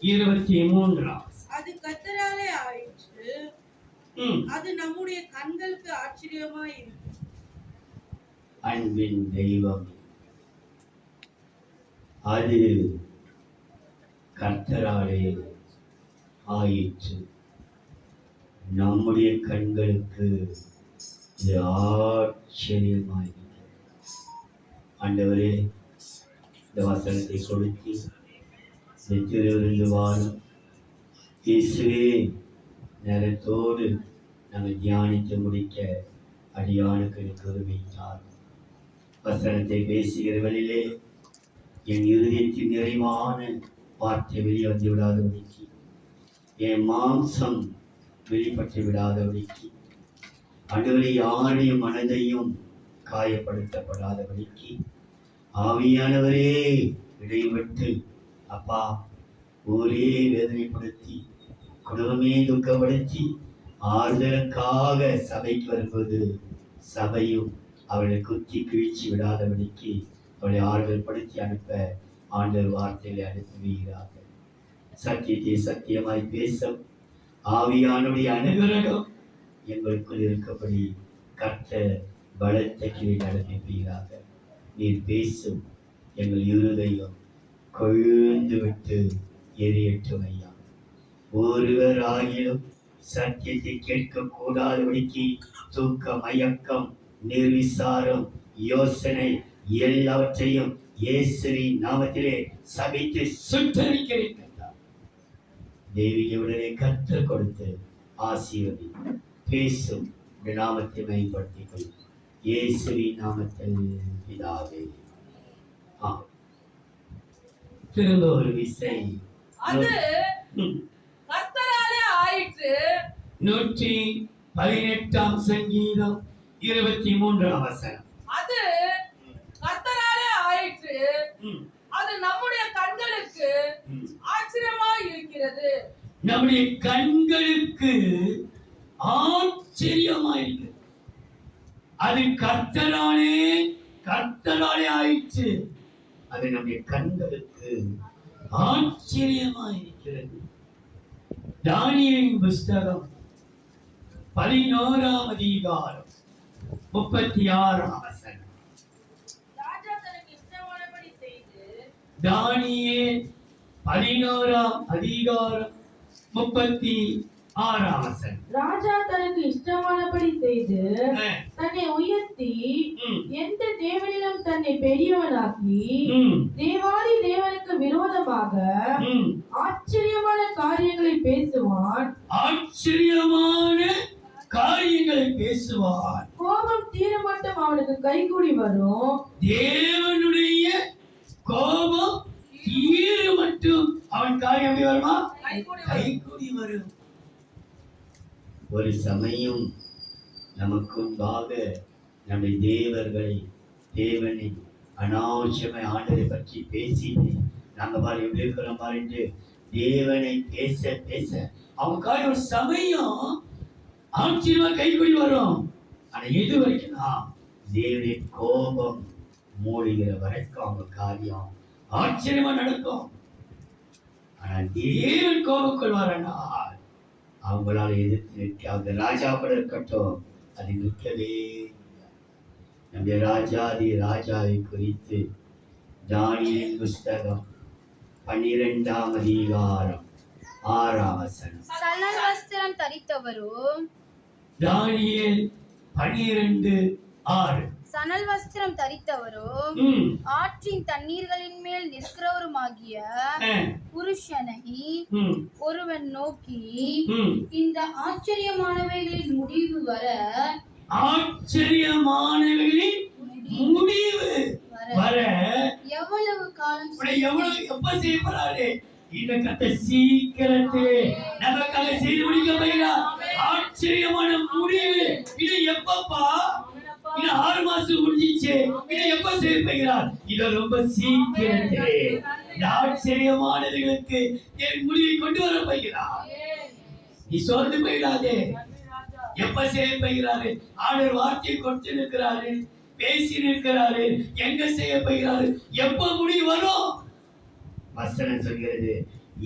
23. அது கர்த்தராலே ஆயிற்று, அது நம்முடைய கண்களுக்கு ஆச்சரியமாய் இருக்கு. அன்பின் தெய்வம், அது கர்த்தராலே ஆயிற்று, நம்முடைய கண்களுக்கு இது ஆச்சரியமாய். ஆண்டவரே, இந்த வசனத்தை கொடுத்து திருவிருந்து வாழும் இயேசுவே, நேரத்தோடு நாங்கள் தியானித்து முடிக்க அடியானுக்கு கருவித்தார். வசனத்தை பேசுகிறவர்களிலே என் இருதயத்தின் நிறைவான வார்த்தை வெளிவந்து விடாதபடிக்கு, என் மாம்சம் வெளிப்பட்டு விடாதபடிக்கு, ஆண்டவரே யாருடைய மனதையும் காயப்படுத்தப்படாதபடிக்கு, ஆவியானவரே இடைவிட்டு அப்பா ஊரே வேதனைப்படுத்தி, குடும்பமே துக்கப்படுத்தி, ஆறுதலுக்காக சபைக்கு வரும்போது சபையும் அவளை குத்தி கிழிச்சு விடாதபடிக்கு அவளை ஆறுதல் படுத்தி அனுப்ப ஆண்டவர் வார்த்தைகளை அனுப்புகிறார்கள். சத்தியத்தை சத்தியமாய் பேசும் ஆவியானுடைய அனுகிரகம் எங்களுக்குள் இருக்கப்படி கர்த்தர் பலத்த கீழ் அனுப்புகிறார்கள். நீர் பேசும் எங்கள் இருதயம் கொழுந்து விட்டு எரியட்டும் ஐயா. ஒருவர் ஆகிலும் சத்தியத்தை கேட்க கூடாதபடிக்கு தூக்க, மயக்கம், நிர்விசாரம், யோசனை எல்லாவற்றையும் இயேசுவின் நாமத்திலே சபித்து சுட்டரிக்கிறேன். தெய்வீக உடனே கற்றுக் கொடுத்து ஆசீர்வதி பேசும் நாமத்தை மேம்படுத்திக் கொள். இயேசுவின் நாமத்தில் பிதாவே. திரும்ப ஒரு விசை. அது கர்த்தராலே ஆயிற்று. 118 சங்கீதம் 23 வசனம். அது கர்த்தராலே ஆயிற்று, அது நம்முடைய கண்களுக்கு ஆச்சரியமாய் இருக்கிறது. நம்முடைய கண்களுக்கு ஆச்சரியமாய் இருக்கிறது. அது கர்த்தராலே ஆயிற்று, அது நம்முடைய கண்களுக்கு ஆச்சரியமாய் இருக்கிறது. தானியேலின் புஸ்தகம் 11 அதிகாரம் 36 வசனம். ராஜா தனக்கு இஷ்டமானபடி செய்து. தானியேல் 11 அதிகாரம் 36 வசனம். ராஜா தனக்கு இஷ்டமானபடி செய்து தன்னை உயர்த்தி எந்த தேவனிலும் தன்னை பெரியவனாக்கி தேவாதி தேவனுக்கு விரோதமாக ஆச்சரியமான காரியங்களை பேசுவான். ஆச்சரியமான காரியங்களை பேசுவான். கோபம் தீரமட்டும் அவனுக்கு கைகூடி வரும். தேவனுடைய கோபம் தீரமட்டும் அவன் காரியம் எப்படி வருமா? கைகூடி வரும். ஒரு சமயம் நமக்கு முன்பாக நம்முடைய தேவனை அனாவசியமாய் ஆண்டரை பற்றி பேசி நாங்க பாரு எப்படி இருக்கிறோம் பாரு தேவனை பேச பேச அவங்க காரியம் ஒரு சமயம் ஆச்சரியமா கைகூடி வரும். ஆனா எது வரைக்கும் தேவனுடைய கோபம் மூடுகிற வரைக்கும் அவங்க காரியம் ஆச்சரியமா நடக்கும். ஆனா தேவன் கோபம் கொள்வாரனால் அவங்களால எதிர்த்து நிற்க, அந்த ராஜா கூட இருக்கட்டும், அது நிற்கவே. நம்முடைய ராஜாவை குறித்து தானியேலின் புஸ்தகம் 12 அதிகாரம் 6 வசனம். சணல் வஸ்திரம் தரித்தவரும். தானியேல் 12:6. சணல் வஸ்திரம் தரித்தவரும் ஆற்றின் தண்ணீர்களின் மேல் நிற்கிறவருமாகிய புருஷனை ஒருவன் நோக்கி, இந்த ஆச்சரியமானவைகளின் முடிவு வர எவ்வளவு காலம் எப்ப செய்யப்படாது? இந்த கத்தை சீக்கிரத்திலே நமக்காக செய்து முடிக்க போகிறார். ஆச்சரியமான முடிவு. இது எப்பப்பா? இது 6 மாசம் முடிஞ்சிச்சு. இதை எப்ப செய்ய போகிறார்? இது ரொம்ப சீக்கிரத்திலே இந்த ஆச்சரியமானவர்களுக்கு என் முடிவை கொண்டு வர போகிறார். நீ சோர்ந்து போயிடாதே. எப்ப செய்ய போகிறாரு? ஆண்டவர் வார்த்தையை கொடுத்து இருக்கிறாரு. பேசி இருக்கிறாரு, எங்க செய்ய போகிறாரு, எப்ப முடிவு வரும்? வசனம் சொல்கிறது,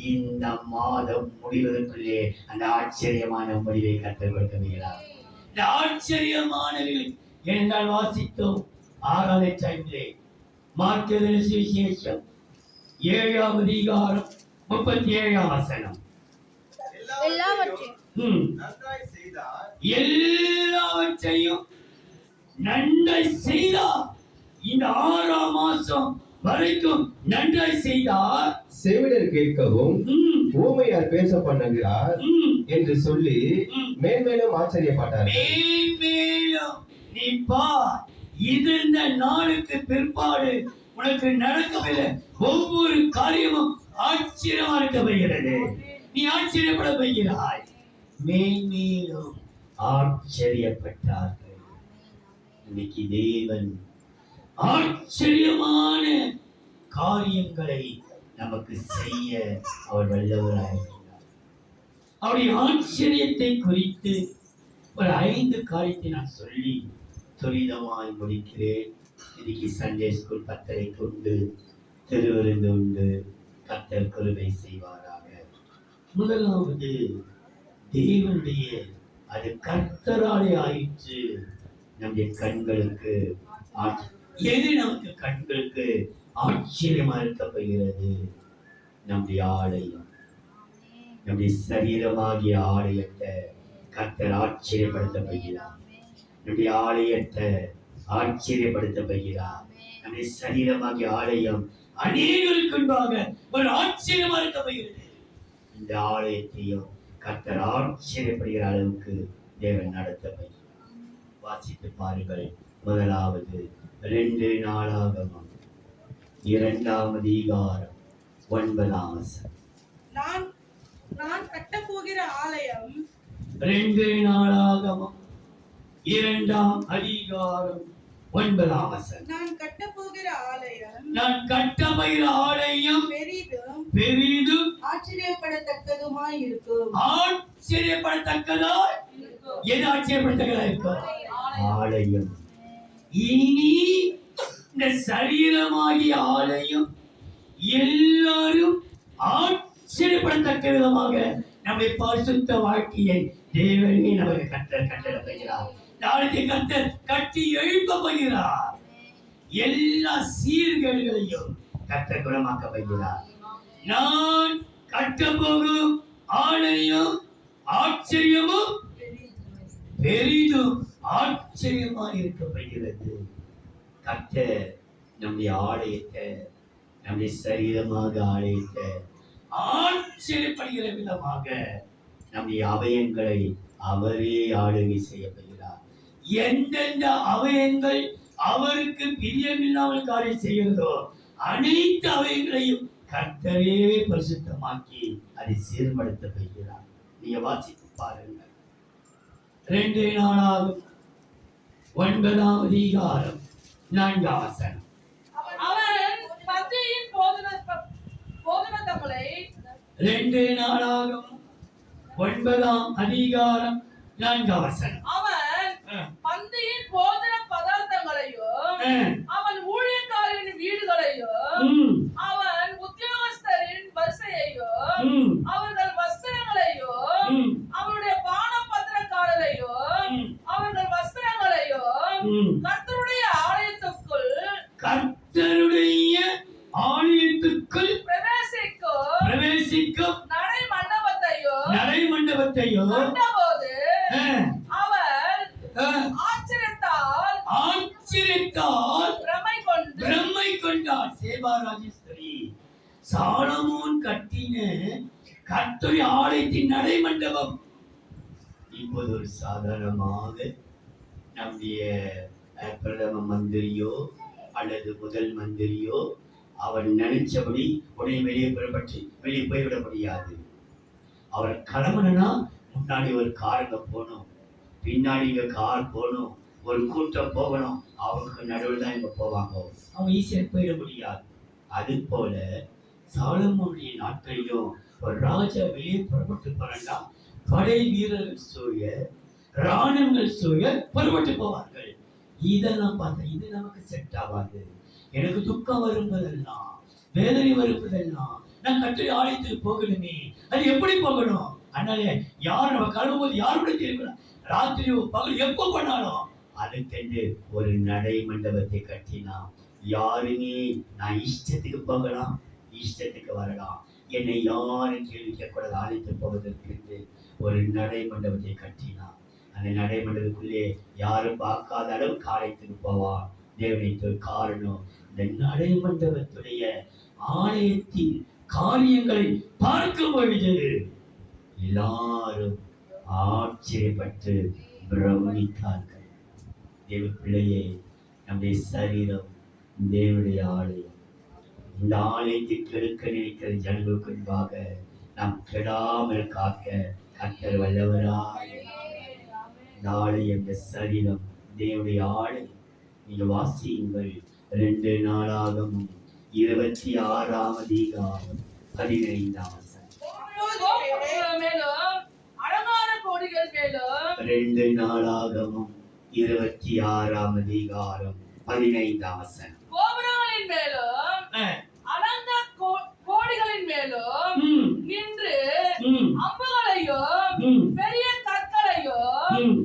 இந்த மாதம் முடிவதற்குள்ளே அந்த ஆச்சரியமான முடிவை கற்றுக் கொடுக்கிறார். இந்த ஆச்சரியமானவர்கள் என்றால் வாசித்தோம் 6வது டைம்லே மார்க் எழுதின சுவிசேஷம் 7ஆம் அதிகாரம் 37ஆம் வசனம். எல்லாவற்றையும் நன்றாய் செய்தார். இந்த 6ஆம் மாசம் வரைக்கும் நன்றாய் செய்தார். செவிடர் கேட்கவும் ஊமையார் பேச பண்ணுகிறார் என்று சொல்லி மேன்மேலும் ஆச்சரியப்பட்டார். மேன்மேலும் நீ பார், இது இந்த நாளுக்கு பிற்பாடு உனக்கு நடக்கவில்லை. ஒவ்வொரு காரியமும் ஆச்சரியமா இருக்க போகிறது. நீ ஆச்சரியப்பட போகிறாய். மேன்மேலும் ஆச்சரியப்பட்டார்கள். இன்னைக்கு தேவன் ஆச்சரியமான காரியங்களை நமக்கு செய்ய அவர் வல்லவராயிருக்கிறார். அவருடைய ஆச்சரியத்தை குறித்து ஒரு 5 காரியத்தை நான் சொல்லி துரிதமாய் முடிக்கிறேன். இன்னைக்கு சண்டே ஸ்கூல் 10:30 உண்டு, திருவிருந்து உண்டு. கர்த்தர் கிருபை செய்வாராக. முதலாவது, தேவனுடைய அது கர்த்தராலே ஆயிற்று நம்முடைய கண்களுக்கு. எது நமக்கு கண்களுக்கு ஆச்சரியமா இருக்க போகிறது? நம்முடைய ஆலயம், நம்முடைய சரீரமாகிய ஆலயத்தை கர்த்தர் ஆச்சரியப்படுத்த போகிறார். நம்முடைய ஆலயத்தை ஆச்சரியப்படுத்த போகிறார். நம்முடைய சரீரமாகிய ஆலயம் அநேகருக்கு முன்பாக ஒரு ஆச்சரியமா இருக்க போகிறது. இந்த ஆலயத்தையும் கர்த்தர் ஆச்சரியப்படுகிற அளவுக்கு தேவன் நடத்த போகிறார். வாசித்து பாருங்கள். முதலாவது 2 நாளாகமம் 2ஆம் அதிகாரம் 9ஆம் வசனம். நான் கட்டப்போகிற ஆலயம் 2 நாளாகமம் 2ஆம் அதிகாரம் 9ஆம் வசனம். நான் கட்டப்போகிற ஆலயம் பெரிதும் ஆச்சரியப்படத்தக்கதுமாய் இருக்கும். ஆச்சரியப்படத்தக்கதாய் எது ஆச்சரியப்படத்தக்கதா இருக்கும்? ஆலயம். இனி இந்த சரீரமாகிய ஆலயம் எல்லாரும் ஆச்சரியப்படத்தக்க விதமாக நம்முடைய பரிசுத்த வாழ்க்கையை தேவனே நமக்கு கட்டளையிடுகிறார். நாளைக்கு கர்த்தர் கட்டி எழுப்ப போகிறார். எல்லா சீர்கேடுகளையும் கர்த்தர் குணமாக்க போகிறார். நான் கட்ட போகும் ஆலயம் ஆச்சரியமும் பெரிதும் ஆச்சரியமா இருக்கப்படுகிறது. கர்த்தர் நம்முடைய ஆலயத்தை, நம்முடைய சரீரமாக ஆலயத்தை ஆச்சரியப்படுகிற விதமாக நம்முடைய அவயங்களை அவரே ஆளுகை செய்யப்படுகிறார். எந்தெந்த அவயங்கள் அவருக்கு பிரியமில்லாமல் காரியம் செய்கிறதோ அனைத்து அவயங்களையும் கர்த்தரே பரிசுத்தமாக்கி அதை சீர்படுத்தப்படுகிறார். நீங்க வாசித்து பாருங்கள். 2 நாளாகமம் 9ஆம் அதிகாரம் 4ஆம் வசனம். அவன் பந்தியின் போதனங்களை 2 நாளாகமம் 9ஆம் அதிகாரம் 4ஆம் வசனம். அவன் பந்தியின் போதன பதார்த்தங்களையும் அவன் ஊழியக்காரரின் வீடுகளையும் அவன் உத்தியோகஸ்தரின் வரிசையையும் அவர்கள் வஸ்திரங்களையும் அவருடைய பான பத்திரக்காரரையும் அவர்கள் வஸ்திரங்களையும் கர்த்தருடைய ஆலயத்துக்குள் பிரவேசிக்கும் நடை மண்டபத்தையும் கண்டபோது அவன் ஆச்சரியத்தால் பிரமை கொண்டார். சேபாராஜேஸ்வரி சாலமோன் கட்டின கர்த்தருடைய ஆலயத்தின் நடை மண்டபம் இப்போது ஒரு சாதாரணமாக நம்முடைய பிரதம மந்திரியோ அல்லது முதல் மந்திரியோ அவர் நினைச்சபடி உடனே வெளியே போய்விட முடியாது. அவர் கிளம்புனா முன்னாடி ஒரு காருங்க போகணும், பின்னாடி இங்க கார் போகணும், ஒரு கூட்டம் போகணும், அவங்களுக்கு நடுவில் தான் இங்க போவாங்க. அவங்க ஈஸியாக போயிட முடியாது. அது போல சாலமோனுடைய நாட்களிலும் ஒரு ராஜா வெளியே புறப்பட்டு போறா, படை வீரர்கள் சூழ, ராணுவங்கள் சூழ புறப்பட்டு போவார்கள். இதெல்லாம் பார்த்தா இது நமக்கு செட் ஆகாது. எனக்கு துக்கம் வரும்போதெல்லாம், வேதனை வரும்போதெல்லாம் நான் கர்த்தருடைய ஆலயத்துக்கு போகணுமே, அது எப்படி போகணும்? அதனால யார் நம்ம கிளம்பும்போது யாரோட இருக்கணும், ராத்திரியோ பகல் எப்போ பண்ணாலும் அதுக்கென்று ஒரு நடை மண்டபத்தை கட்டினா யாருமே நான் இஷ்டத்துக்கு போகலாம், இஷ்டத்துக்கு வரலாம், என்னை யாரும் கேள்வி கேட்கக்கூடாது. ஆலயத்து போவதற்கு ஒரு நடை மண்டபத்தை கட்டினா அந்த நடை மண்டபத்துக்குள்ளே யாரும் பார்க்காத அளவுக்கு ஆலயத்துக்கு போவான் தேவனை. காரணம், இந்த நடை மண்டபத்துடைய ஆலயத்தின் காரியங்களை பார்க்கும் பொழுது எல்லாரும் ஆச்சரியப்பட்டு பிரமித்தார்கள். தேவ பிள்ளையே, நம்முடைய சரீரம் தேவனுடைய ஆலயம். இந்த ஆலயத்தை கெடுக்க நினைக்கிற ஜனங்களுக்கு முன்பாக நாம் கெடாமல் காக்க கர்த்தர் வல்லவராய். இந்த ஆலயம், இந்த சரீரம் தேவனுடைய ஆலயம். நீங்க வாசியுங்கள் 2 நாளாகமும் 26ஆம் அதிகாரம் 15ஆம் வசனம். மேலும் அலங்கார கோடிகள் மேலும் 2 நாளாகமும் 26ஆம் அதிகாரம் 15ஆம் வசனம். கோபுரங்களின் மேலும் அலங்கார கோடிகளின் மேலும் நின்று அம்புகளையும் பெரிய கற்களையும்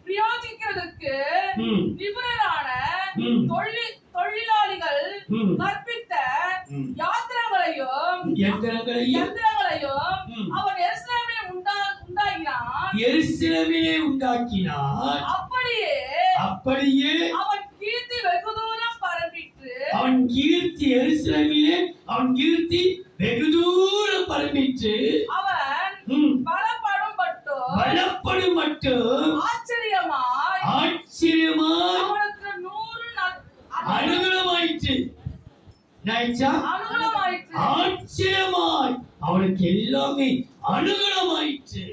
பிரயோகிக்கிறதுக்கு நிபுணரான தொழிலாளிகள் கற்பித்த யந்திரங்களையும் அவன் எருசலேமிலே உண்டாக்கினான். அப்படியே அவன் கீர்த்தி வெகு தூரம் பரம்பிற்று. அவன் கீர்த்தி எருசலேமிலே அவன் கீர்த்தி வெகு தூரம் பரம்பிற்று. அவன் பலப்படும் மட்டும் ஆச்சரியமாய் அவனுக்கு 100 அனுகூலமாயிற்று. ஆச்சரியமாய் அவனுக்கு எல்லாமே அனுகூலமாயிற்று.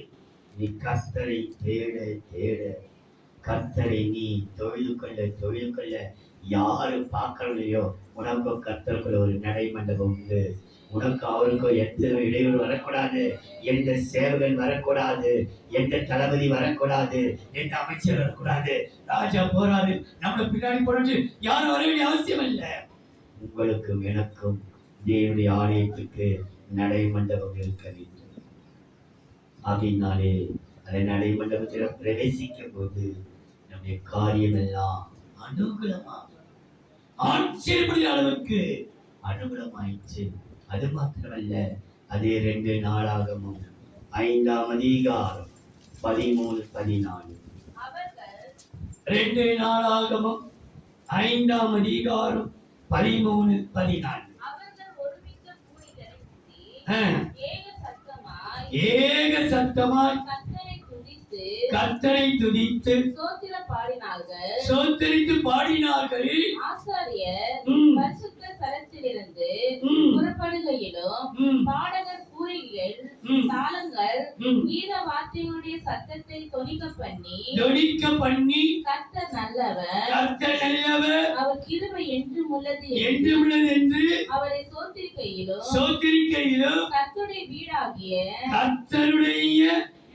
நீ கர்த்தரை தேட தேட, கர்த்தரை நீ தொழில் கொள்ள யாரும் பார்க்கலையோ உனக்கோ கர்த்தருக்குள்ள ஒரு நடை மண்டபம் உண்டு. உனக்கு அவருக்கோ எந்த இடையூறு வரக்கூடாது, எந்த சேவகன் வரக்கூடாது, எந்த தளபதி வரக்கூடாது, எந்த அமைச்சர் வரக்கூடாது, ராஜா போறாரு நம்ம பின்னாடி போறது யாரும் வர வேண்டிய அவசியம் இல்லை. உங்களுக்கும் எனக்கும் தேவனுடைய ஆலயத்துக்கு நடை மண்டபம் இருக்க வேண்டும். ஆகையினாலே அதை நடை மண்டபத்தில் பிரவேசிக்கும் போது நம்முடைய காரியம் எல்லாம் அனுகூலமாக ஆச்சரியப்படுகிற அளவுக்கு அனுகூலமாயிற்று. அது மாத்திரமல்ல, அதே 2 நாளாகமும் 5ஆம் அதிகாரம் 13-14. 2 நாளாகமும் 5ஆம் அதிகாரம் 13-14. ஏக சத்தமாய் கர்த்தரை துதித்து சோத்திரித்து பாடினார்கள். ஆசாரியர் பரிசுத்த ஸ்தலத்திலிருந்து புறப்படுகையிலும் பாடகர் கூரைகள் தாளங்கள் கீத வாத்தியங்களுடைய சத்தத்தை தொனிக்க பண்ணி கர்த்தர் நல்லவர் அவர் கிருபை என்றும் உள்ளது என்று அவரை சோத்திரிக்கையிலும் கர்த்தருடைய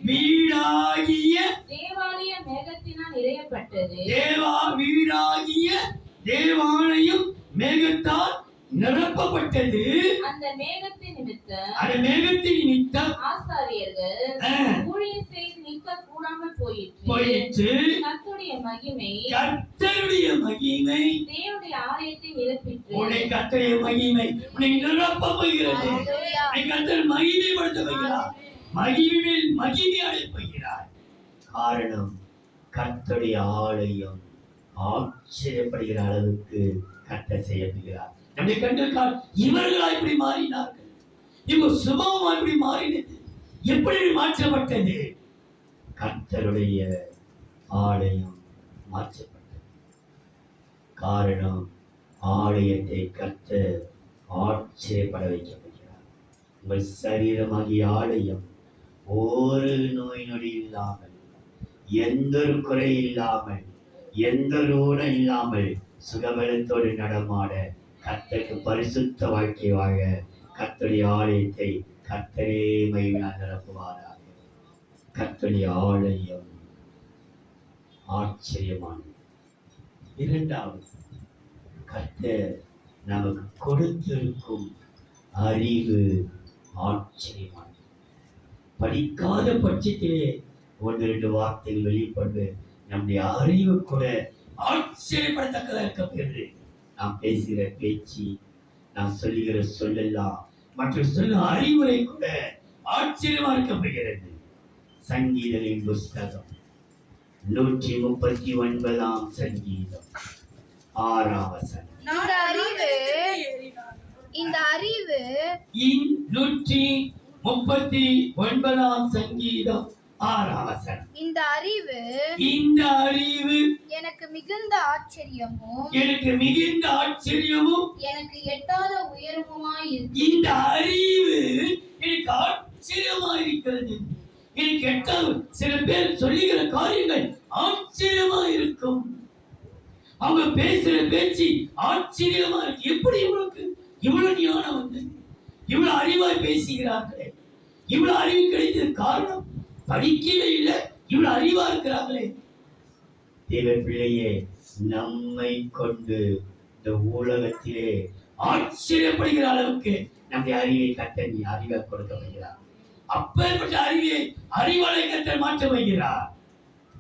வீடாகிய தேவாலய மேகத்தினால் நிறையப்பட்டது. தேவாலயம் மேகத்தால் நிரப்பப்பட்டது. அந்த மேகத்தின் நிமித்தம் ஆசாரியர்கள் ஊழியம் செய்து நிற்க கூடாமல் போயிற்று. கர்த்தருடைய மகிமை தேவனுடைய ஆலயத்தை நிரப்பிற்று. கர்த்தருடைய மகிமை உன்னை நிரப்ப போகிறது. கர்த்தர் மகிமைப்படுத்த போகிறார். மகிமையில் மகிமை அடைப்போகிறார். காரணம், கர்த்தருடைய ஆலயம் ஆச்சரியப்படுகிற அளவுக்கு கர்த்தர் செய்யப்படுகிறார். நம்முடைய கண்கள் இவர்களா இப்படி மாறினார்கள், இவங்க சுபமா இப்படி மாறினது, எப்படி மாற்றப்பட்டது? கர்த்தருடைய ஆலயம் மாற்றப்பட்டது. காரணம், ஆலயத்தை கர்த்தர் ஆச்சரியப்பட வைக்கப்படுகிறார். உங்கள் சரீரமாகிய ஆலயம் ஒரு நோய் நொடி இல்லாமல், எந்த ஒரு குறை இல்லாமல், எந்த ஒரு ஊனம் இல்லாமல் சுகபலத்தோடு நடமாட கர்த்தருக்கு பரிசுத்த வாழ்க்கை வாழ கர்த்தருடைய ஆலயத்தை கர்த்தரே மகிமையால் நிரப்புவாராக. கர்த்தருடைய ஆலயம் ஆச்சரியமானது. இரண்டாவது, கர்த்தர் நமக்கு கொடுத்திருக்கும் அறிவு ஆச்சரியமானது. படிக்காத பட்சத்திலே ஒன்று ரெண்டு வார்த்தைகள் வெளிப்படுது, நம்முடைய அறிவு கூட ஆச்சரியப்படத்தக்கதாக இருக்கப்படுகிறது. நாம் பேசுகிற பேச்சு, நாம் சொல்லுகிற சொல்லெல்லாம், மற்ற சொல்லும் அறிவுரை கூட ஆச்சரியமா இருக்கப்படுகிறது. சங்கீதங்களின் புஸ்தகம் 139 சங்கீதம் 6 வசனம். இந்த அறிவு 139 சங்கீதம் 6 வசனம். இந்த அறிவு எனக்கு மிகுந்த ஆச்சரியமும் எனக்கு எட்டாத உயரமுமாய் இருக்கு. இந்த அறிவு எனக்கு ஆச்சரியமா இருக்கிறது. எனக்கு எட்டாவது சில பேர் சொல்லுகிற காரியங்கள் ஆச்சரியமா இருக்கும். அவங்க பேசுற பேச்சு ஆச்சரியமா இருக்கு. எப்படி இவங்களுக்கு இவ்வளவு ஞானம் வந்து இவ்வளவு அறிவாய் பேசுகிறார்களே? இவ்வளவு அறிவு கிடைத்தது காரணம் படிக்கவே இல்லை, இவ்வளவு அறிவா இருக்கிறார்களே. தேவ பிள்ளையே, நம்மை கொண்டு இந்த உலகத்திலே ஆச்சரியப்படுகிற அளவுக்கு நம்முடைய அறிவை கர்த்தர் நீ அறிவை கொடுக்க வைக்கிறார். அப்பேற்பட்ட அறிவாளை கர்த்தர் மாற்ற வைக்கிறார்.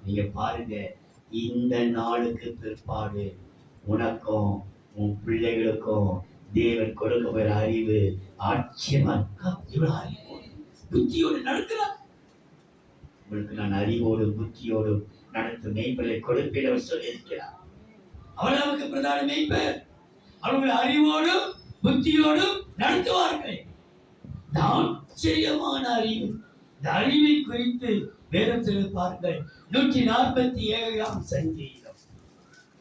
நீங்க பாருங்க, இந்த நாளுக்கு பிற்பாடு உனக்கும் உன் பிள்ளைகளுக்கும் தேவன் கொடுக்க போகிற அறிவு ஆச்சரியமா இருக்கா? இவ்வளவு அறிவோடு புத்தியோடு நடக்கிறார். உங்களுக்கு நான் அறிவோடு புத்தியோடு நடத்தும் மெய்ப்பலை கொடுப்பேன் அவர் சொல்லியிருக்கிறார். அவர் நமக்கு பிரதான மெய்ப்பர். அவர்கள் அறிவோடும் புத்தியோடும் நடத்துவார்கள். ஆச்சரியமான அறிவு. இந்த அறிவை குறித்து வேதம் சொல்லி பாருங்கள். 147 சங்கீதம்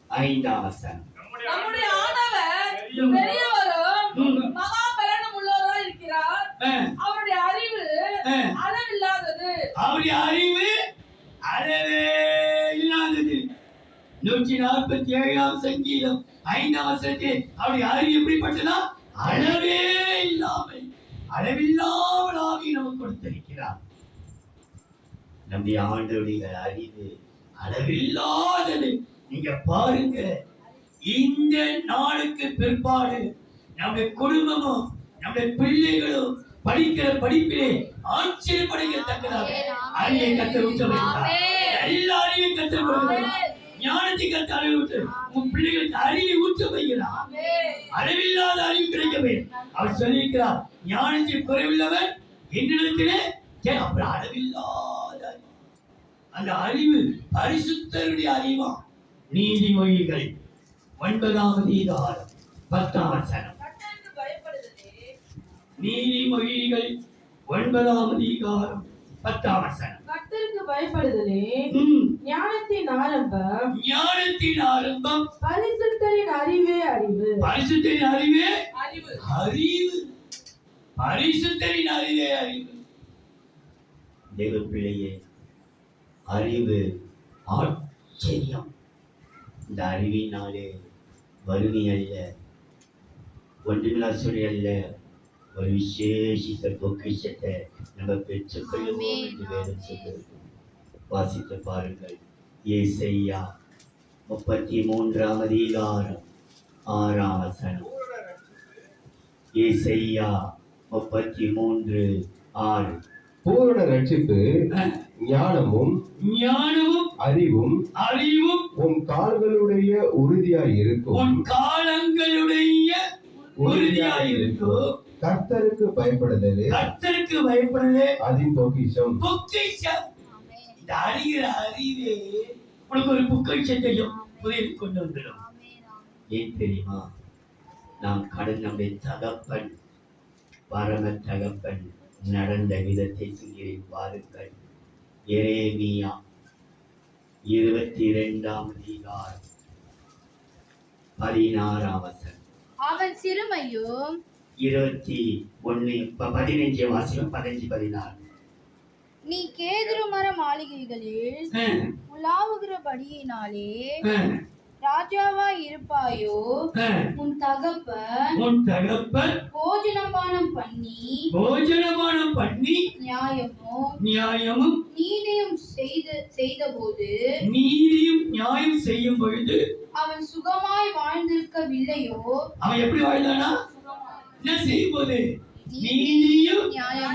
5 வசனம். நம்முடைய ஆண்டவர் பெரியவரும் மகா பலனும் உள்ளவராய் இருக்கிறார். அவருடைய அறிவு அளவில்லாதது. அவருடைய அறிவு அளவே இல்லாதது. 147 சங்கீதம் 5 வசனத்தில் அவருடைய அறிவு எப்படிப்பட்டதா? அளவே இல்லாமல் அளவில்லாமல் ஆவி நமக்கு கொடுத்திருக்கிறார். நம்முடைய ஆண்டவருடைய அறிவு அளவில்லாதது. நீங்க பாருங்க, இந்த நாளுக்கு பிற்பாடு நம்முடைய குடும்பமும் நம்முடைய பிள்ளைகளும் படிக்கிற படிப்பிலே ஆச்சரியப்படுகிறதற்காக அறிவை கர்த்தர் ஊற்ற வைக்கிறார். எல்லா அறிவையும் கர்த்தர் கொடுக்கிறார். ஞானத்தை கர்த்தர் ஊற்ற உன் பிள்ளைகளுக்கு அறிவை ஊற்ற வைக்கிறார். அளவில்லாத அறிவு கிடைக்கவே அவர் சொல்லியிருக்கிறார், ஞானத்தில் குறைவுள்ளவன் என்னிடத்திலே அப்புறம் அளவில்லாத அந்த அறிவு பரிசுத்தருடைய அறிவா. நீதிமொழிகள் 9 10 வசனம். நீதிமொழிகள் 9 10 வசனம். கர்த்தருக்கு பயப்படுதலே ஞானத்தின் ஆரம்பம். ஞானத்தின் ஆரம்பம். பரிசுத்தரின் அறிவே அறிவு. பரிசுத்தரின் அறிவே அறிவு. அறிவு. பரிசுத்தரின் அறிவே அறிவு. தேவ பிள்ளையே, அறிவு ஆச்சரியம். இந்த அறிவினாலே வறுமை அல்ல, ஒன்றுமில்லா சொல்லி அல்ல, ஒரு விசேஷித்த பொக்கிஷத்தை நம்ம பெற்றுக்கொள்ளுவோம் என்று வேதம் சொல்கிறது. வாசித்து பாருங்கள். ஏசாயா 33 6 வசனம். ஏசாயா 33:6. பூரண ரட்சிப்பு ஞானமும் அறிவும் உன் கால்களுடைய உறுதியாய் இருக்கும். கர்த்தருக்கு பயப்படுதலே அதின் பொக்கிஷம். இந்த அறிகிற அறிவே உனக்கு ஒரு பொக்கிஷத்தையும் புரிந்து கொண்டு வந்துடும். ஏன் தெரியுமா? நாம் நம்முடைய தகப்பன், பரம தகப்பன் நடந்த விதத்தை சொல்கிறேன் பாருங்கள். எரேமியா 22 வசனம். அவன் சிறுமையும் 15 வாசியம் 16. நீ கேதுரு மர மாளிகைகளில் உலாவுகிறபடியினாலே ராஜாவாய் இருப்பாயோ அஹ், உன் தகப்பன் உன் தகப்பன் போஜனபானம் பண்ணி போஜனபானம் பண்ணி நியாயமும் நியாயமும் நீதியும் செய்தபோது நீதியும் நியாயம் செய்யும் பொழுது அவன் சுகமாய் வாழ்ந்திருக்கவில்லையோ அவன் எப்படி வாழ்ந்தானா? என்ன செய்யும்போது? நீதியும்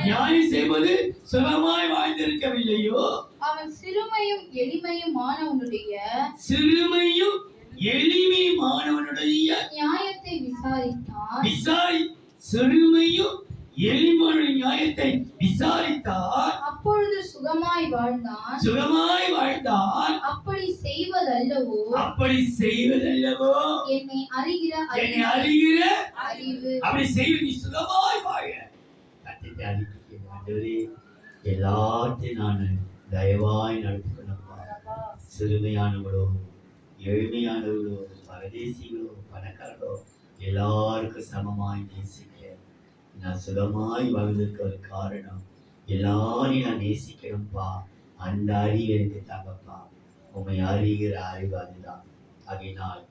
நியாயம் செய்வது சுகமாய் வாழ்ந்திருக்கவில்லையோ அவன் சிறுமையும் எளிமையுமானவனுடைய சிறுமையும் எளிமையுமானவனுடைய நியாயத்தை விசாரித்தான் சிறுமையும் எளிமையான நியாயத்தை விசாரித்தார். அப்பொழுது சுகமாய் வாழ்ந்தான் அப்படி செய்வதல்லவோ என்னை அறிகிற அறிகிற அறிவு. அப்படி செய்வது நீ சுகமாய் வாழ. கத்திட்டு அறிக்கைக்கு ஆண்டவரே எல்லாத்தையும் நான் தயவாய் நடத்திக்கணும்ப்பா. சிறுமையானவர்களோ எளிமையானவர்களோ பரதேசிகளோ பணக்காரர்களோ எல்லாருக்கும் சமமாய் நேசிக்க நான் சுகமாய் வாழ்வதற்கு ஒரு காரணம் எல்லாரையும் நான் நேசிக்கணும்ப்பா. அந்த அறிவு எனக்கு தாங்கப்பா. உண்மை அறிகிற அறிவு அதுதான். ஆகையினால்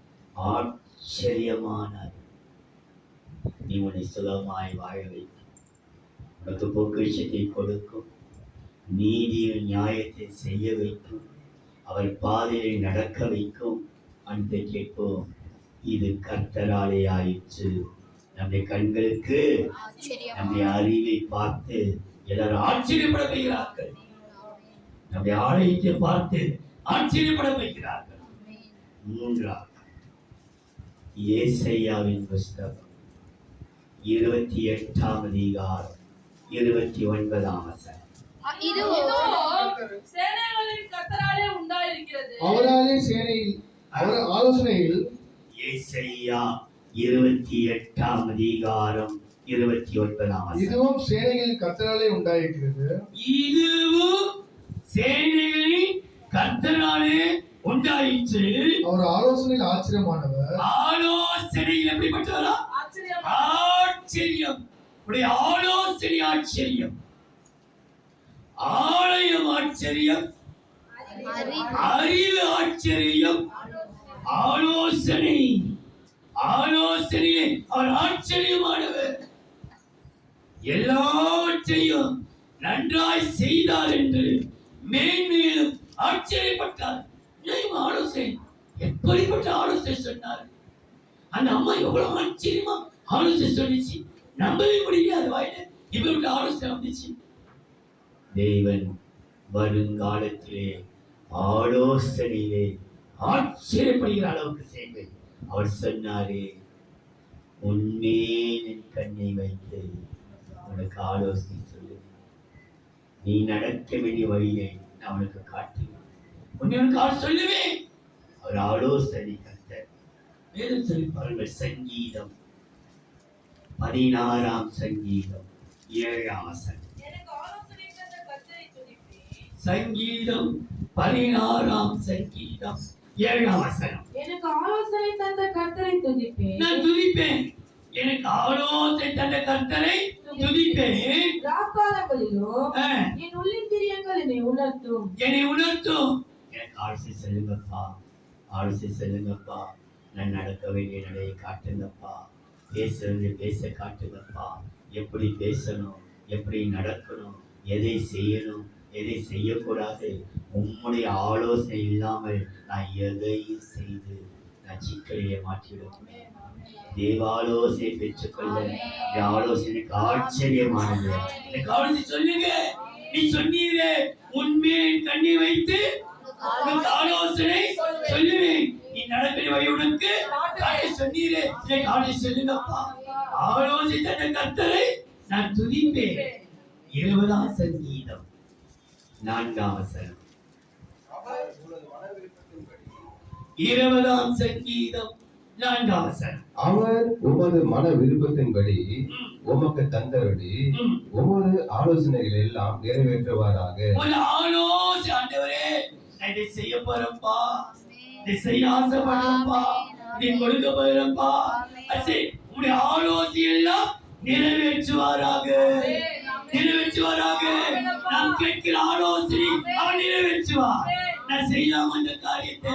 ஆச்சரியமான அறிவு. நீ உன்னை சுகமாய் வாழ வைக்கும், உனக்கு பொக்கிஷத்தை கொடுக்கும், நீதியும் நியாயத்தை செய்ய வைக்கும், அவர் பாதையை நடக்க வைக்கும். அந்த கேட்போம், இது கர்த்தராலே ஆயிற்று. நம்முடைய கண்களுக்கு நம்முடைய அறிவை பார்த்து எல்லாரும் ஆச்சரியப்பட வைக்கிறார்கள். நம்முடைய ஆலயத்தை பார்த்து ஆச்சரியப்பட வைக்கிறார்கள். மூன்றாவது ஏசாயாவின் புஸ்தகம் 28ஆம் அதிகாரம் 29ஆம் வசனம். இதோ சேனைகளின் கர்த்தராலே உண்டாயிருக்கிறது. அவராலே சேனையில் அவர் ஆலோசனையில் ஏசாயா 28ஆம் அதிகாரம் 29ஆம் வசனம். இதுவும் சேனைகளின் கர்த்தராலே உண்டாயிருக்கிறது. இதுவும் சேனைகளின் கர்த்தராலே உண்டாயிற்று. அவர் ஆலோசனையில் ஆச்சரியமானவர். ஆலோசனையில் எப்படிப்பட்டவரா? ஆச்சரியம். ஆச்சரியம். உடைய ஆலோசனை ஆச்சரியம், ஆலயம் ஆச்சரியம், அறிவு ஆச்சரியம், ஆலோசனை ஆலோசனையே அவர் ஆச்சரியமானவர். எல்லாவற்றையும் நன்றாய் செய்தார் என்று மேன்மேலும் ஆச்சரியப்பட்டார். ஆலோசனை எப்படிப்பட்ட ஆலோசனை சொன்னார்? அந்த அம்மா எவ்வளவு ஆச்சரியமா ஆலோசனை சொல்லிச்சு. நம்பவே முடியாது. வாயில இவருடைய ஆலோசனை வந்துச்சு. தேவன் வருங்காலத்திலே ஆலோசனையிலே ஆச்சரியப்படுகிற அளவுக்கு செய்வேன். அவர் சொன்னாரே, உன்மேல் என் கண்ணை வைத்து உனக்கு ஆலோசனை சொல்லு, நீ நடக்க வேண்டிய வழியை நான் உனக்கு காட்டுவேன். உன்னை சொல்லுவேன். அவர் ஆலோசனை கர்த்தர். வேதம் சொல்லி சங்கீதம் 16ஆம் சங்கீதம் 7ஆம் வசனம். எனக்கு ஆலோசனை தந்த கர்த்தரை துதிப்பேன். சங்கீதம் 16ஆம் சங்கீதம் 7ஆம் வசனம். எனக்கு ஆலோசனை தந்த கர்த்தரை துதிப்பேன். நான் துதிப்பேன். எனக்கு ஆலோசனை தந்த கர்த்தரை துதிப்பேன். ராக்காலங்களிலும் என் உள்ளிந்திரியங்கள் என்னை உணர்த்தும். எனக்கு ஆலோசனை சொல்லுங்கப்பா, ஆலோசனை சொல்லுங்கப்பா. நான் நடக்க வேண்டிய நடையை காட்டுங்கப்பா, பேசுறது பேச காட்டுங்கப்பா. எப்படி பேசணும், எப்படி நடக்கணும், எதை செய்யணும், எதை செய்யக்கூடாது. உம்முடைய ஆலோசனை இல்லாமல் நான் எதையும் செய்து நான் சிக்கலையே மாற்றிவிடுவேன். தேவாலோசனை பெற்றுக்கொள்ள ஆலோசனைக்கு ஆச்சரியமானது. எனக்கு ஆலோசனை சொல்லுங்க. நீ சொன்னீரே, உன்மேல் கண்ணை வைத்து உனக்கு ஆலோசனை சொல்லுவேன். நீ நடக்கிற வழி உனக்கு காட்ட சொன்னீரே. எனக்கு ஆலோசனை சொல்லுங்கப்பா. ஆலோசனை தந்த கர்த்தரை நான் துதிப்பேன். 20ஆம் சங்கீதம் 4ஆம் வசனம். 20ஆம் சங்கீதம் 4ஆம் வசனம். அவர் உமது மன விருப்பத்தின்படி உமக்கு தந்தபடி உமது ஆலோசனைகள் எல்லாம் நிறைவேற்றுவாராக. ஒரு ஆலோசனை, ஆண்டவரே நான் இதை செய்ய போறேன்ப்பா, இதை செய்ய ஆசைப்படுறேன்ப்பா, இதை கொடுக்க போறேன்ப்பா. அசே உங்களுடைய ஆலோசனை எல்லாம் நிறைவேற்றுவாராக, நிறைவேற்றுவாராக. நாம் கேட்கிற ஆலோசனை அவர் நிறைவேற்றுவார். நான் செய்யலாமா இந்த காரியத்தை,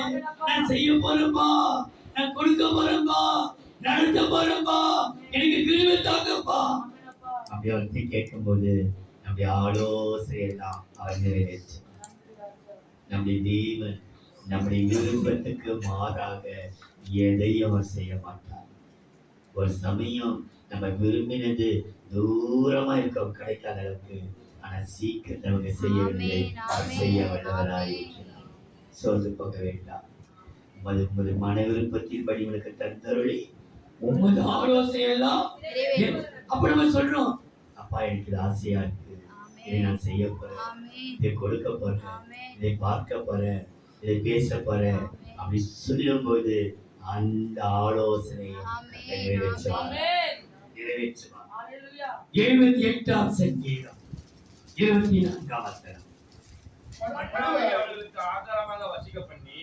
நான் செய்ய போறேன்பா, நான் கொடுக்க போறேன்பா, நடத்த போறேன்பா, எனக்கு கிருபை தாங்கப்பா. அப்படி வந்து கேட்கும்போது நம்முடைய ஆலோசனை எல்லாம் அவர் நிறைவேற்று. நம்முடைய தேவன் நம்முடைய விருப்பத்துக்கு மாறாக எதையும் அவர் செய்ய மாட்டார். ஒரு சமயம் நம்ம விரும்பினது தூரமா இருக்க கிடைக்காத அளவுக்கு, ஆனா சீக்கிரம் நமக்கு செய்யவில்லை, அவர் செய்ய வல்லவராய் இருக்கிறார். சோர்ந்து போக வேண்டாம். உமது மன விருப்பத்தின்படி உங்களுக்கு தந்தருளி உமது ஆலோசனை எல்லாம் அப்ப நம்ம சொல்றோம், அப்பா எனக்கு இது ஆசையா இருக்கு, இதை நான் செய்ய போறேன், இதை கொடுக்க போறேன், இதை பார்க்க போறேன், இதை பேச போறேன் அப்படி சொல்லும்போது அந்த ஆலோசனையை நிறைவேற்றுவார். 78ஆம் சங்கீதம் 24ஆம் வசனம். அவர்களுக்கு ஆதாரமாக வசிக்க பண்ணி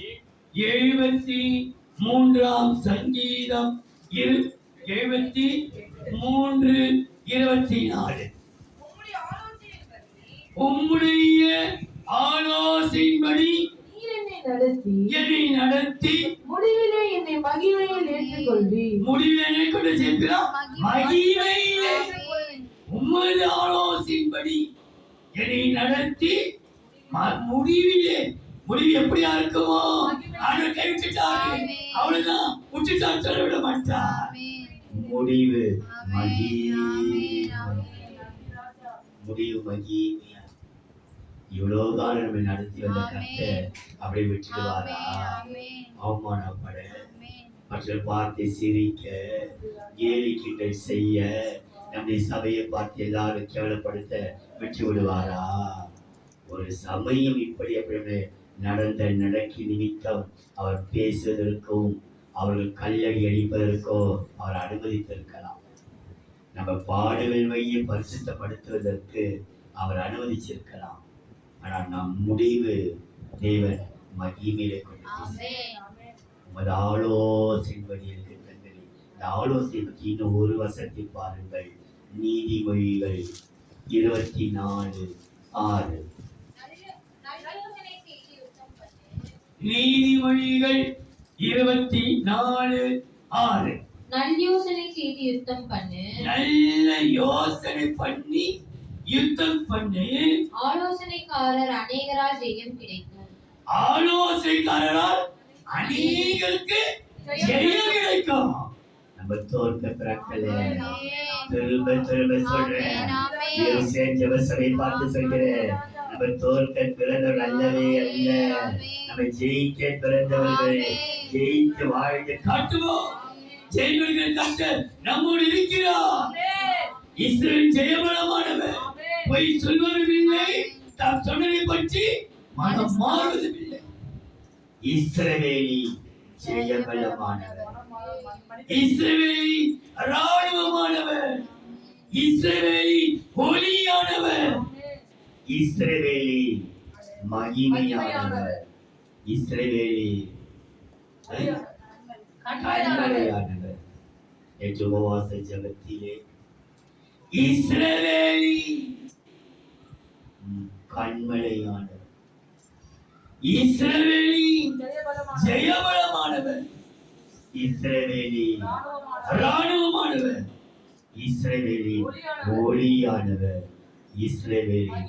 73ஆம் சங்கீதம் 73:24. உம்முடைய ஆலோசனையின்படி என்னை நடத்தி முடிவிலே என்னை மகிமையில் ஏற்றுக்கொள்வீர். முடிவிலே கொண்டு சேர்க்கிறார். மகிமையிலே உமது ஆலோசனையின்படி என்னை நடத்தி முடிவு எப்படியா இருக்குமோ ஆண்டவர் கைவிட்டுட்டாரு, அவ்வளவுதான், விட்டுட்டார், சொல்ல விட மாட்டார். முடிவு மகிமையா. இவ்வளவு காலம் நம்ம நடத்தி வந்த கர்த்தர் அப்படியே விட்டுடுவாரா? அவமானப்பட, மற்ற பார்த்து சிரிக்க, கேலிக்கிண்டல் செய்ய, நம்முடைய சபையை பார்த்து எல்லாரும் கேவலப்படுத்த விட்டு விடுவாரா? ஒரு சமயம் இப்படி அப்படி நடந்த நடக்கி நிமித்தம் அவர் பேசுவதற்கும் அவர்கள் கல்லடி அடிப்பதற்கோ அவர் அனுமதித்திருக்கலாம். நம்ம பாடுகள் வழியை பரிசுத்தப்படுத்துவதற்கு அவர் அனுமதிச்சிருக்கலாம். ஆனால் நம் முடிவு தேவன் மகிமையிலே கொண்டு உமது ஆலோசனைபடி இருக்கின்றது. இந்த ஆலோசனை பற்றி இன்னும் ஒரு வசனத்தை பாருங்கள். நீதிமொழிகள் 24:6. நீதிமொழிகள் 24:6. நல்யோசனை செய்து யுத்தம் பண்ணு, நல்ல யோசனை பண்ணி யுத்தம் பண்ணு, ஆலோசனைக்காரர் அநேகரால் ஜெயம் கிடைக்கும். ஆலோசனைக்காரரால் அநேகருக்கு ஜெயம் கிடைக்கும். நம்ம தோற்க பிறக்கல, திரும்ப சொல்றேன், ஜெபசபை பார்த்து சொல்கிறேன், நம்ம தோற்க பிறந்தவர் அல்லவே அல்ல, நம்ம ஜெயிக்க பிறந்தவர்கள். ஜெயித்து வாழ்ந்து காட்டுவோம். ஜெயங்களுடைய கர்த்தர் நம்மோடு இருக்கிறார். இஸ்ரவேல் ஜெயபலமானவர், பொய் சொல்வதும் இல்லை, தாம் சொன்னதை பற்றி மனம் மாறுவதும் இல்லை. இஸ்ரவேலி ஜெயபலமானவர், இஸ்ரவேலி ராணுவமானவர், இஸ்ரவேலி ஒளியானவர், இஸ்ரவேலி மகிமையானவர், இஸ்ரவேலி கண்மலையானவர். நேற்று உபவாச ஜெபத்திலே இஸ்ரவேலி கண்மலையானவர், இஸ்ரவேலி ஜெயபலமானவர், இஸ்ரவேலி ராணுவமானவர், இஸ்ரவேலி ஒளியானவர், இஸ்ரவேலி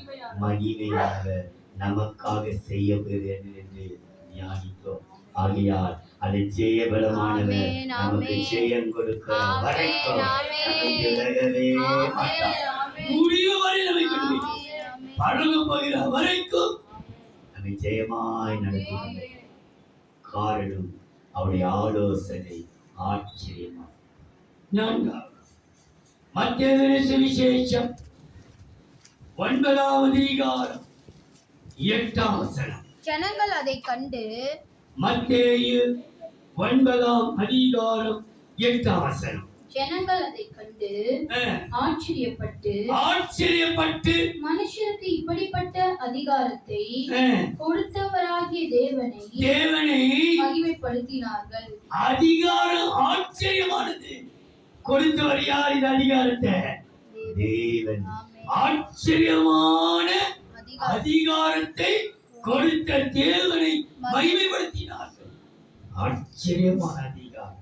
மகிமையானவர் நமக்காக செய்யப்படுகிறது என்று தியானித்தோம். ஆகையால் அது ஜெயபலமானவர் நமக்கு ஜெயம் கொடுக்க வரைக்கும் நமக்கு விலகவே மாட்டார். முடிவு வரை நம்மை கொண்டு பரலோகம் போகிற வரைக்கும் நம்மை ஜெயமாய் நடத்துகின்ற காரணம் அவருடைய ஆலோசனை ஆச்சரியமா. மத்தேயு சுவிசேஷம் 9ஆம் அதிகாரம் 8ஆம் வசனம். ஜனங்கள் அதை கண்டு மத்தேயு 9ஆம் அதிகாரம் 8ஆம் வசனம். ஜனங்கள் அதை கண்டு ஆச்சரியப்பட்டு மனுஷருக்கு இப்படிப்பட்ட அதிகாரத்தை கொடுத்தவராகிய தேவனை மகிமைப்படுத்தினார்கள். அதிகாரம் ஆச்சரியமானது. கொடுத்தவர் யார்? இந்த அதிகாரத்தை தேவன் ஆச்சரியமான அதிகாரத்தை கொடுத்த தேவனை மகிமைப்படுத்தினார்கள். ஆச்சரியமான அதிகாரம்.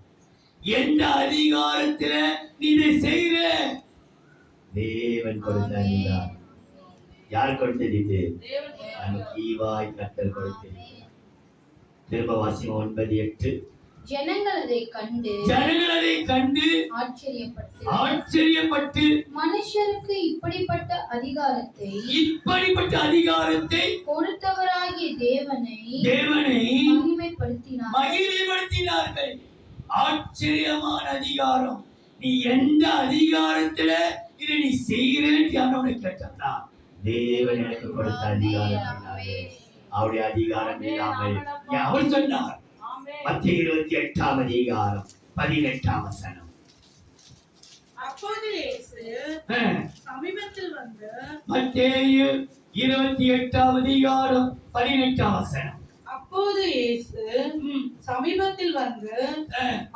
எந்த அதிகாரத்துல நீ இதை செய்கிற? தேவன் கொடுத்த அதிகாரம். யார் கொடுத்தது இது? நமக்கு ஈவாய் கர்த்தர் கொடுத்தது. திரும்ப வாசியம் 9:8. ஜனங்கள் அதை கண்டு ஆச்சரியப்பட்டு மனுஷருக்கு இப்படிப்பட்ட அதிகாரத்தை கொடுத்தவராகிய தேவனை மகிமைப்படுத்தினார்கள். ஆச்சரியமான அதிகாரம். நீ எந்த அதிகாரத்துல இதை நீ செய்கிறேன்னு கேட்டா, தேவன் எனக்கு கொடுத்த அதிகாரம். அவருடைய அதிகாரம் இல்லாமல் அவர் சொன்னார். மத்திய 28ஆம் அதிகாரம் 18ஆம் வசனம். அப்போது இயேசு சமீபத்தில் வந்து மத்தேயு 28ஆம் அதிகாரம் 18ஆம் வசனம். அப்போது இயேசு சமீபத்தில் வந்து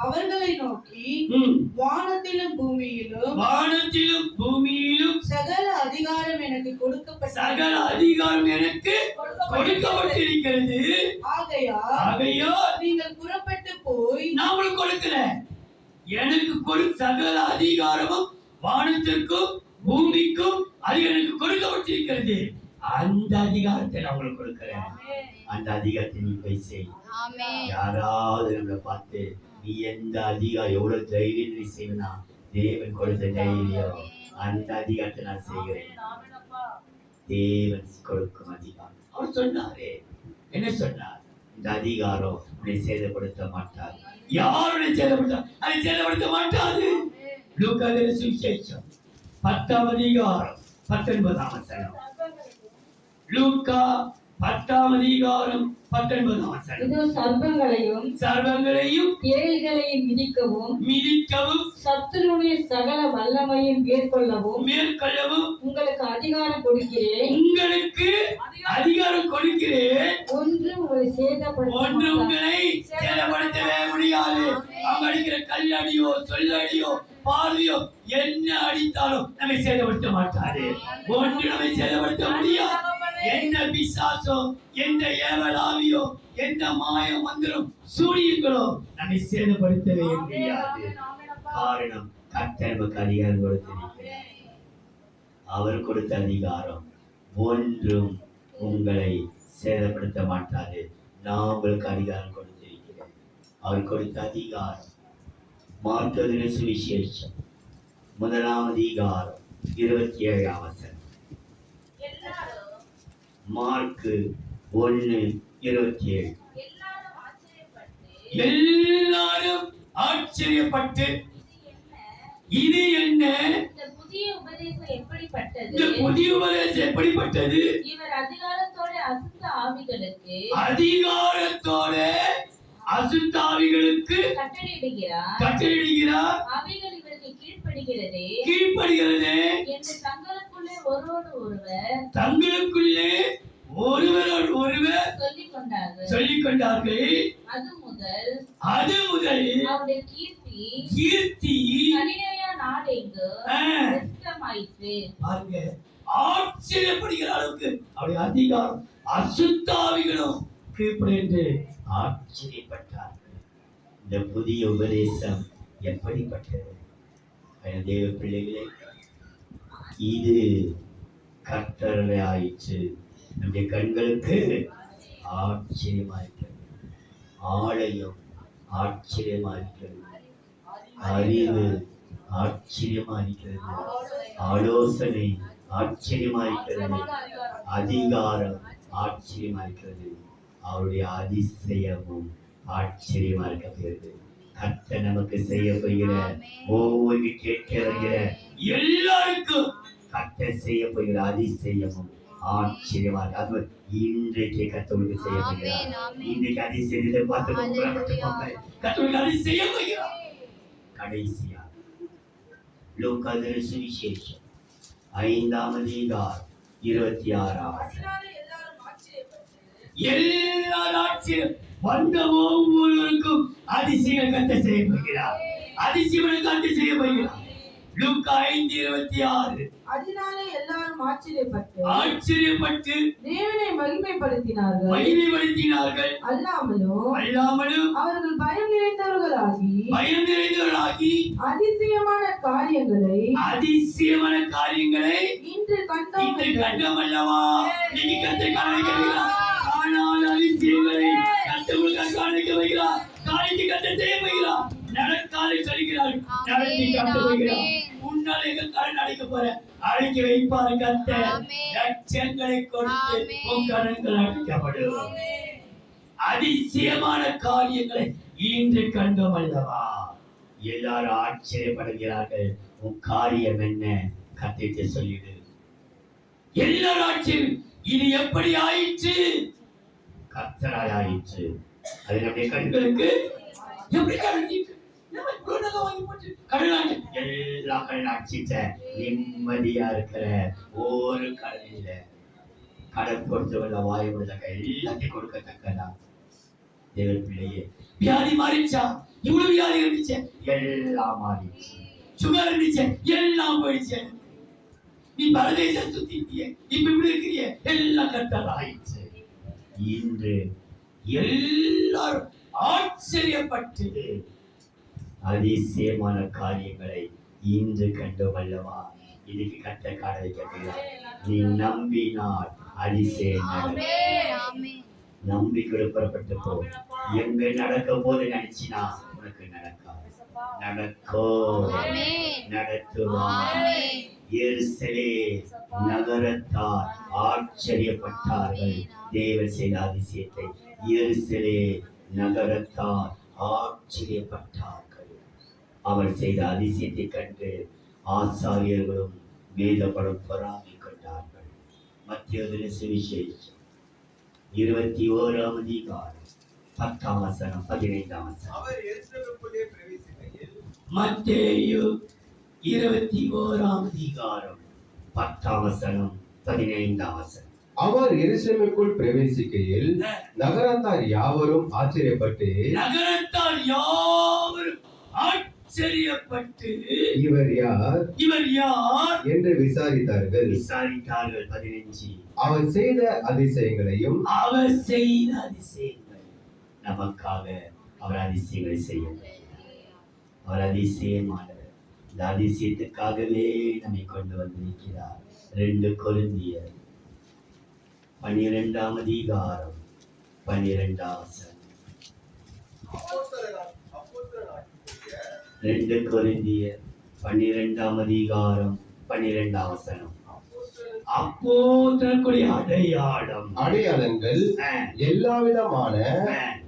அவர்களை நோக்கி, வானத்திலும் பூமியிலும் சகல அதிகாரம் எனக்கு கொடுக்கப்பட்டிருக்கிறது. ஆகையால் நீங்கள் புறப்பட்டு போய், நான் உங்களுக்கு கொடுக்கல, எனக்கு சகல அதிகாரமும் வானத்திற்கும் பூமிக்கும் அது எனக்கு கொடுக்கப்பட்டிருக்கிறது. அந்த அதிகாரத்தை நான் உங்களுக்கு கொடுக்கிறேன். அந்த அதிகாரத்தை நீ போய் செய். யாராவது நம்மளை பார்த்து நீ எந்த அதிகாரம் எவ்வளவு தைரியம் நீ செய்வனா, தேவன் கொடுத்த தைரியம், அந்த அதிகாரத்தை நான் செய்கிறேன். தேவன் கொடுக்கும் அதிகாரம். அவர் சொன்னாரே, என்ன சொன்னார்? இந்த அதிகாரம் உன்னை சேதப்படுத்த மாட்டார். யாருடைய சேதப்படுத்த? அதை சேதப்படுத்த மாட்டாது. லூக்கா சுவிசேஷம் 10ஆம் அதிகாரம் 19ஆம் வசனம். லூக்கா 10ஆம் அதிகாரம் 19ஆம் வசனம். இதோ சர்ப்பங்களையும் தேள்களையும் மிதிக்கவும் சத்துருடைய சகல வல்லமையும் மேற்கொள்ளவும் உங்களுக்கு அதிகாரம் கொடுக்கிறேன். ஒன்று உங்களை சேதப்படுத்தவே முடியாது. அவங்க அடிக்கிற கல்லடியோ சொல்லடியோ பார்வையோ என்ன அடித்தாலும் நம்மை சேதப்படுத்த மாட்டாரு. ஒன்று நம்மை சேதப்படுத்த முடியாது. என்ன பிசாசோ, எந்த ஏவலாவியோ, எந்த மாய மந்திரம் சூனியங்களோ நம்மை சேதப்படுத்தவே முடியாது. காரணம் கர்த்தர் நமக்கு அதிகாரம் கொடுத்திருக்கிறார். அவர் கொடுத்த அதிகாரம் ஒன்றும் உங்களை சேதப்படுத்த மாட்டாது. நான் உங்களுக்கு அதிகாரம் கொடுத்திருக்கிறேன். அவர் கொடுத்த அதிகாரம் மார்க்கு சுவிசேஷம் 1ஆம் அதிகாரம் 27ஆம் வசனம். மார்க்கு 1:27. எல்லாரும் ஆச்சரியப்பட்டு இது என்ன? இந்த புதிய உபதேசம் எப்படிப்பட்டது? இவர் அதிகாரத்தோட அசுத்த ஆவிகளுக்கு கட்டளையிடுகிறார். அவைகள் இவருக்கு கீழ்ப்படுகிறது என்று தங்களுக்குள்ளே ஒருவரோடு ஒருவர் சொல்லிக் கொண்டார்கள். அது முதல் அவருடைய கீர்த்தி கலிலேயா நாடெங்கும் பிரசித்தமாயிற்று. ஆச்சரியப்படுகிற அளவுக்கு அவருடைய அதிகாரம் அசுத்த ஆவிகளும் கீழ்ப்படிந்து ஆச்சரியப்பட்டார்கள். இந்த புதிய உபதேசம் எப்படிப்பட்டது? தேவ பிள்ளைகளே, இது கர்த்தரே ஆயிற்று. நம்முடைய கண்களுக்கு ஆச்சரியமாயிருக்கிறது. ஆலயம் ஆச்சரியமாயிருக்கிறது. அறிவு ஆச்சரியமாயிருக்கிறது. ஆலோசனை ஆச்சரியமாயிருக்கிறது. அதிகாரம் ஆச்சரியமாயிருக்கிறது. அவருடைய அதிசயமும் ஆச்சரியமா இருக்கிறது. கர்த்தர் நமக்கு செய்ய போகிற ஒவ்வொரு கேட்கிற எல்லாருக்கும் கர்த்தர் செய்ய போகிற அதிசயமும் ஆச்சரியமா இருக்கு. அது இன்றைக்கு கர்த்தருக்கு செய்ய போகிறார். இன்றைக்கு அதிசயத்தை பார்த்து கர்த்தருக்கு அதிசயம் போகிறார். கடைசியா லூக்கா சுவிசேஷம் 5ஆம் அதிகாரம் 26ஆம் எல்லாரும் ஆச்சரியம் வந்த ஒவ்வொருவருக்கும் அதிசயம் கர்த்தர் செய்ய போகிறார். அதிசயம் கர்த்தர் செய்ய போகிறார். லூக்கா 5:26. அதனாலே எல்லாரும் ஆச்சரியப்பட்டு தேவனை மகிமைப்படுத்தினார்கள். அல்லாமலும் அவர்கள் பயம் நிறைந்தவர்களாகி அதிசயமான காரியங்களை இன்று கண்டோம் அல்லவா? நீங்க கர்த்தரை காணிக்கிறார். ஆனால் அதிசயங்களை கர்த்தர் காணிக்க வைக்கிறார். காணிக்க கர்த்தர் செய்ய வைக்கிறார். நடக்காது சொல்கிறார். நடத்தி காட்ட வைக்கிறார். உன்னால எங்க கடன் அடைக்க போற அழைக்க வைப்பார் கர்த்தர். லட்சங்களை கொடுத்து உன் கடன்கள் அடைக்கப்படும். அதிசயமான காரியங்களை இன்று கண்டோம் அல்லவா? எல்லாரும் ஆச்சரியப்படுகிறார்கள். உன் காரியம் என்ன? கத்திட்டு சொல்லிடு. எல்லாரும் ஆச்சரியம். இது எப்படி ஆயிற்று? கர்த்தரால் ஆயிற்று. அது நம்முடைய கண்களுக்கு எப்படி கடனிட்டு நம்ம இவ்வளவு நகை வாங்கி போட்டு கடனாங்க எல்லா கடன் அடிச்சிட்ட நிம்மதியா இருக்கிற ஒரு கடன் இல்ல. கடன் கொடுத்தவங்க வாய் கொடுத்தாங்க எல்லாத்தையும் கொடுக்கத்தக்கதா தேவன் பிள்ளையே. வியாதி மாறிச்சா? இவ்வளவு வியாதி இருந்துச்சு எல்லாம் மாறிடுச்சு. சுகர் இருந்துச்சு எல்லாம் போயிடுச்சு. நீ பரதேசம் சுத்திட்டிய இப்ப இப்படி இருக்கிறிய எல்லாம் கர்த்தர் ஆயிடுச்சு. இன்று எல்லாரும் ஆச்சரியப்பட்டு அதிசயமான காரியங்களை இன்று கண்டோம் அல்லவா? இன்னைக்கு கட்ட காண வைக்கிறார். நீ நம்பினால் அதிசயம் நடக்கும். நம்பிக்கை புறப்பட்டு போ. எங்க நடக்க போது நினைச்சினா உனக்கு நடக்காது. நடக்கும், நடத்துவார். எருசலேம் நகரத்தார் ஆச்சரியப்பட்டார்கள் தேவன் செய்த அதிசயத்தை. எருசலேம் நகரத்தார் ஆச்சரியப்பட்டார்கள். அவர் செய்த அதிசயத்தை கண்டு ஆசாரியர்களும் வேதப்படும் பொறாமை கொண்டார்கள். மத்திய சுவிசேஷம் 21ஆம் அதிகாரம் 10ஆம் வசனம் 15ஆம் வசனம். அவர் எருசலேமுக்குள்ளே பிரவேசிக்கையில் மத்தேயு 21ஆம் அதிகாரம் 10ஆம் வசனம் 15ஆம் வசனம். அவர் எருசலேமுக்குள் பிரவேசிக்கையில் நகரத்தார் யாவரும் ஆச்சரியப்பட்டு இவர் யார் என்று விசாரித்தார்கள். 15. அவர் செய்த அதிசயங்களையும் நமக்காக அவர் அதிசயங்களை செய்ய அவர் அதிசயமானவர். இந்த அதிசயத்துக்காகவே நம்மை கொண்டு வந்திருக்கிறார். 2 கொரிந்தியர் 12ஆம் அதிகாரம் 12ஆம் வசனம். 2 கொரிந்தியர் 12ஆம் அதிகாரம் 12ஆம் வசனம். அப்போஸ்தலர்களுடைய அடையாளங்கள் எல்லாவிதமான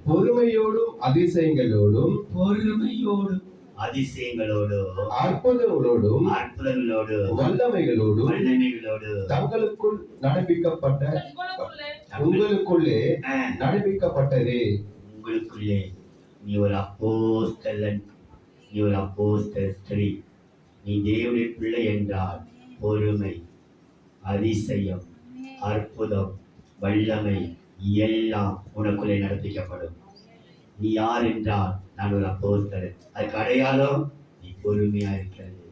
பொறுமையோடும் அதிசயங்களோடும் அற்புதங்களோடும் வல்லமைகளோடும் தங்களுக்குள் நடப்பிக்கப்பட்ட உங்களுக்குள்ளே நடப்பிக்கப்பட்டதே. உங்களுக்குள்ளே நீ ஒரு அப்போஸ்தலன், நீ ஒரு அப்போஸ்தல ஸ்திரீ, நீ தேவனுடைய பிள்ளை என்றால் பொறுமை, அதிசயம், அற்புதம், வல்லமை எல்லாம் உனக்குள்ளே நடப்பிக்கப்படும். நீ யார் என்றால் நான் ஒரு அப்போஸ்தலன். அதுக்கு அடையாளம் நீ பொறுமையா இருக்கிறது,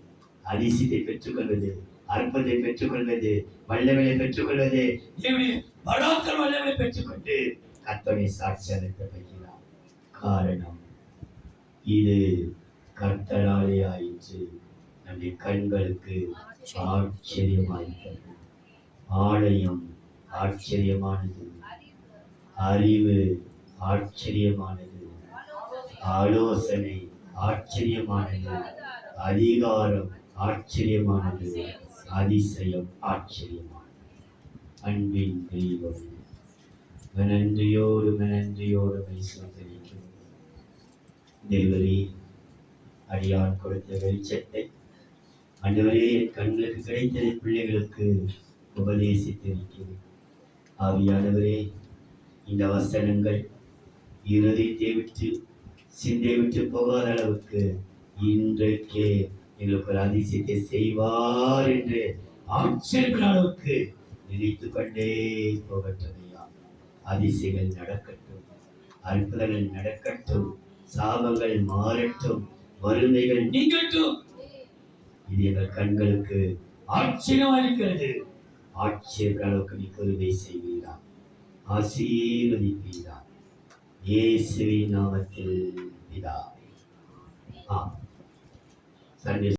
அதிசயத்தை பெற்றுக்கொள்வது, அற்புதத்தை பெற்றுக்கொள்வது, வல்லமையை பெற்றுக்கொள்வது, வல்லமை பெற்றுக்கொண்டு கர்த்தரை சாட்சி அளிக்கப்படுகிறார். காரணம் இது கர்த்தராலே ஆயிற்று. நம்முடைய கண்களுக்கு ஆச்சரியமாயிருக்கிறது. ஆலயம் ஆச்சரியமானது, அறிவு ஆச்சரியமானது, ஆலோசனை ஆச்சரியமானது, அதிகாரம் ஆச்சரியமானது, அதிசயம் ஆச்சரியமானது. அன்பின் தெய்வம் நன்றியோடு சொல்லியிருக்கிறோம். தேவரே, அடியான் கொடுத்த வெளிச்சத்தை ஆண்டவரே என் கண்களுக்கு கிடைத்ததை பிள்ளைகளுக்கு உபதேசித்திருக்கிறேன். ஆவியானவரே, இந்த வசனங்கள் இருதயத்தை விட்டு சிந்தை விட்டு போகாத அளவுக்கு இன்றைக்கே எங்களுக்கு ஒரு அதிசயத்தை செய்வார் என்று ஆச்சரிக்கிற அளவுக்கு நினைத்து கொண்டே போகட்டும். அதிசயங்கள் நடக்கட்டும், அற்புதங்கள் நடக்கட்டும், சாபங்கள் மாறட்டும், வறுமைகள் நீங்கட்டும். இது எங்கள் கண்களுக்கு ஆச்சரியமா இருக்கிறது. ஆட்சியர்கள் அளவுக்கு நீ கருவை செய்வீரா, ஆசீர்வதிப்பீரா, இயேசுவின் நாமத்தில் பிதாவே. சண்டே